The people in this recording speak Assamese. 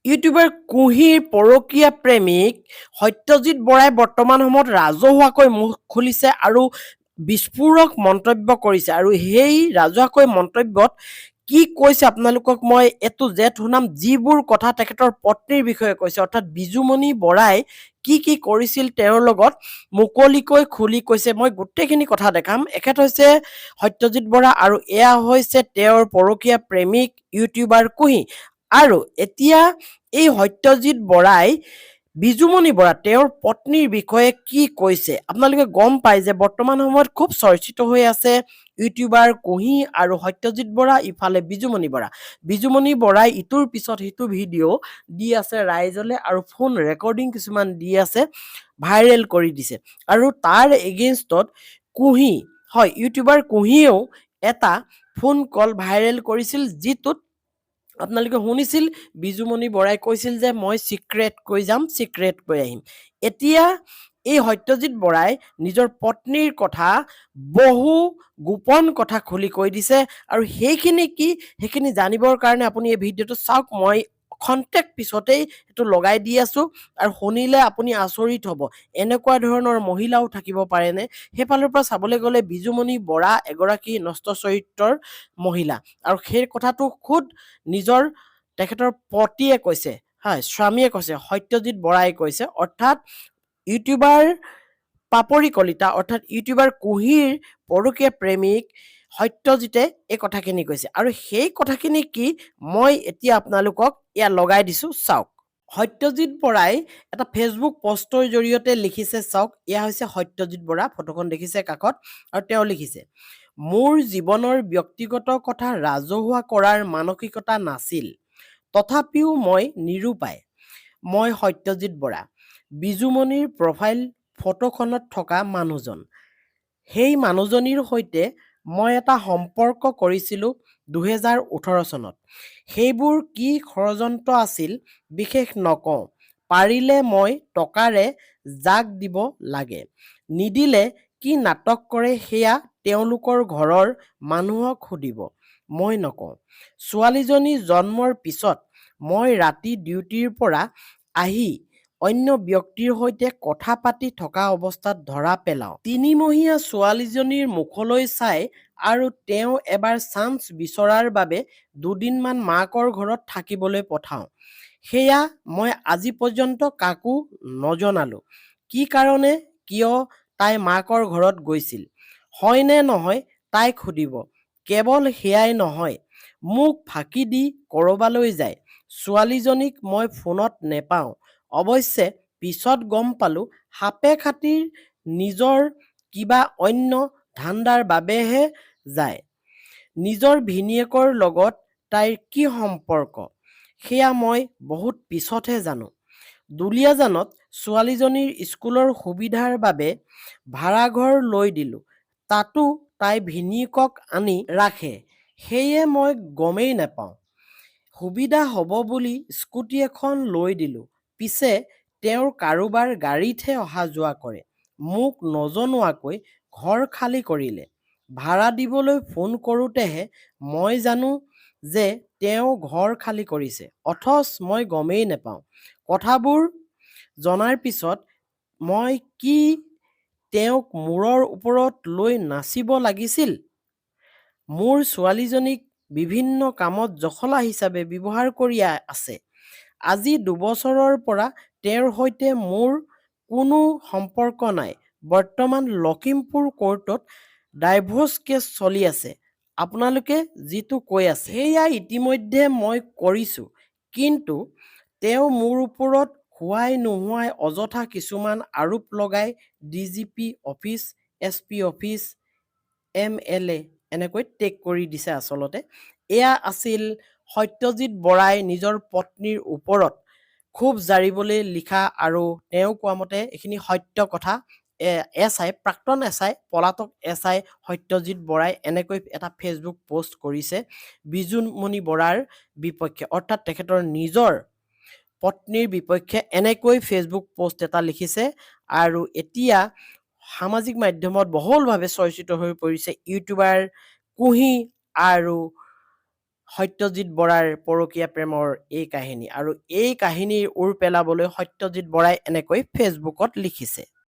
ইউটিউবাৰ কুহিৰ পৰকীয়া প্ৰেমিক সত্যজিৎ বৰাই বৰ্তমান সময়ত ৰাজহুৱাকৈ মুখ খুলিছে আৰু বিস্ফোৰক মন্তব্য কৰিছে আৰু সেই ৰাজহুৱাকৈ মন্তব্যত কি কৈছে আপোনালোকক মই এটো জেড শুনাম যিবোৰ কথা তেখেতৰ পত্নীৰ বিষয়ে কৈছে অৰ্থাৎ বিজুমণি বৰাই কি কৰিছিল তেওঁৰ লগত মুকলিকৈ খুলি কৈছে মই গোটেইখিনি কথা দেখাম এখেত হৈছে সত্যজিৎ বৰা আৰু এয়া হৈছে তেওঁৰ পৰকীয়া প্ৰেমিক ইউটিউবাৰ কুহি আৰু এতিয়া এই সত্যজিৎ বৰাই বিজুমণি বৰা তেওঁৰ পত্নীৰ বিষয়ে কি কৈছে আপোনালোকে গম পায় যে বৰ্তমান সময়ত খুব চৰ্চিত হৈ আছে ইউটিউবাৰ কুহি আৰু সত্যজিৎ বৰা ইফালে বিজুমণি বৰাই ইটোৰ পিছত সিটো ভিডিঅ' দি আছে ৰাইজলে আৰু ফোন ৰেকৰ্ডিং কিছুমান দি আছে ভাইৰেল কৰি দিছে আৰু তাৰ এগেইনষ্টত কুহি হয় ইউটিউবাৰ কুহিয়েও এটা ফোন কল ভাইৰেল কৰিছিল যিটোত আপোনালোকে শুনিছিল বিজুমণি বৰাই কৈছিল যে মই সিক্ৰেট কৈ যাম সিক্ৰেট কৈ আহিম এতিয়া এই সত্যজিৎ বৰাই নিজৰ পত্নীৰ কথা বহু গোপন কথা খুলি কৈ দিছে আৰু সেইখিনি জানিবৰ কাৰণে আপুনি এই ভিডিঅ'টো চাওক মই খন্তেক পিছতেই এইটো লগাই দি আছো আৰু শুনিলে আপুনি আচৰিত হ'ব এনেকুৱা ধৰণৰ মহিলাও থাকিব পাৰেনে সেইফালৰ পৰা চাবলৈ গ'লে বিজুমণি বৰা এগৰাকী নষ্ট চৰিত্ৰৰ মহিলা আৰু সেই কথাটো খুদ নিজৰ তেখেতৰ পতিয়ে কৈছে হয় স্বামীয়ে কৈছে সত্যজিৎ বৰাই কৈছে অৰ্থাৎ ইউটিউবাৰ পাপৰি কলিতা অৰ্থাৎ ইউটিউবাৰ কুহিৰ পৰকীয়া প্ৰেমিক সত্যজিতে এই কথাখিনি কৈছে আৰু সেই কথাখিনি কি মই এতিয়া আপোনালোকক এয়া লগাই দিছো চাওক সত্যজিৎ বৰাই এটা ফেচবুক পোষ্টৰ জৰিয়তে লিখিছে চাওক এয়া হৈছে সত্যজিৎ বৰা ফটোখন দেখিছে কাষত আৰু তেওঁ লিখিছে মোৰ জীৱনৰ ব্যক্তিগত কথা ৰাজহুৱা কৰাৰ মানসিকতা নাছিল তথাপিও মই নিৰূপায় মই সত্যজিৎ বৰা বিজুমণিৰ প্ৰফাইল ফটোখনত থকা মানুহজন সেই মানুহজনীৰ সৈতে মই এটা সম্পৰ্ক কৰিছিলোঁ 2018 চনত সেইবোৰ কি ষড়যন্ত্ৰ আছিল বিশেষ নকওঁ পাৰিলে মই টকাৰে জাক দিব লাগে নিদিলে কি নাটক কৰে সেয়া তেওঁলোকৰ ঘৰৰ মানুহক সুধিব মই নকওঁ ছোৱালীজনী জন্মৰ পিছত মই ৰাতি ডিউটিৰ পৰা আহি অন্য ব্যক্তিৰ সৈতে কথা পাতি থকা অৱস্থাত ধৰা পেলাওঁ 3 মহীয়া ছোৱালীজনীৰ মুখলৈ চাই আৰু তেওঁ এবাৰ চান্স বিচৰাৰ বাবে দুদিনমান মাকৰ ঘৰত থাকিবলৈ পঠাওঁ সেয়া মই আজি পৰ্যন্ত কাকো নজনালো কি কাৰণে কিয় তাই মাকৰ ঘৰত গৈছিল হয় নে নহয় তাইক সুধিব কেৱল সেয়াই নহয় মোক ফাঁকি দি কৰবালৈ যায় ছোৱালীজনীক মই ফোনত নেপাওঁ অৱশ্যে পিছত গম পালো হাপে খাতিৰ নিজৰ কিবা অন্য ধান্দাৰ বাবেহে যায় নিজৰ ভিনিয়েকৰ লগত তাইৰ কি সম্পৰ্ক সেয়া মই বহুত পিছতহে জানো দুলীয়াজানত ছোৱালীজনীৰ স্কুলৰ সুবিধাৰ বাবে ভাড়াঘৰ লৈ দিলো তাতো তাই ভিনিয়েকক আনি ৰাখে সেয়ে মই গমেই নাপাওঁ সুবিধা হ'ব বুলি স্কুটি এখন লৈ দিলো পিছে তেওঁৰ কাৰোবাৰ গাড়ীতহে অহা যোৱা কৰে মোক নজনোৱাকৈ ঘৰ খালী কৰিলে ভাড়া দিবলৈ ফোন কৰোঁতেহে মই জানো যে তেওঁ ঘৰ খালী কৰিছে অথচ মই গমেই নাপাওঁ কথাবোৰ জনাৰ পিছত মই কি তেওঁক মূৰৰ ওপৰত লৈ নাচিব লাগিছিল মোৰ ছোৱালীজনীক বিভিন্ন কামত জখলা হিচাপে ব্যৱহাৰ কৰি আছে আজি 2 বছৰৰ পৰা তেওঁৰ সৈতে মোৰ কোনো সম্পৰ্ক নাই বৰ্তমান লখিমপুৰ কোৰ্টত ডাইভোৰ্চ কেছ চলি আছে আপোনালোকে যিটো কৈ আছে সেয়া ইতিমধ্যে মই কৰিছো কিন্তু তেওঁ মোৰ ওপৰত হোৱাই নোহোৱাই অযথা কিছুমান আৰোপ লগাই DGP office SP office MLA এনেকৈ টেক কৰি দিছে আচলতে এয়া আছিল সত্যজিৎ বৰাই নিজৰ পত্নীৰ ওপৰত খুব জাৰিবলৈ লিখা আৰু তেওঁ কোৱা মতে এইখিনি সত্য কথা এছআই প্ৰাক্তন এছআই পলাতক এছআই সত্যজিৎ বৰাই এনেকৈ এটা ফেচবুক পোষ্ট কৰিছে বিজুমণি বৰাৰ বিপক্ষে অৰ্থাৎ তেখেতৰ নিজৰ পত্নীৰ বিপক্ষে এনেকৈ ফেচবুক পোষ্ট এটা লিখিছে আৰু এতিয়া সামাজিক মাধ্যমত বহুলভাৱে চৰ্চিত হৈ পৰিছে ইউটিউবাৰ কুহি আৰু সত্যজিৎ বৰাৰ পৰকীয়া প্ৰেমৰ এই কাহিনী আৰু এই কাহিনীৰ ওৰ পেলাবলৈ সত্যজিৎ বৰাই এনেকৈ ফেচবুকত লিখিছে।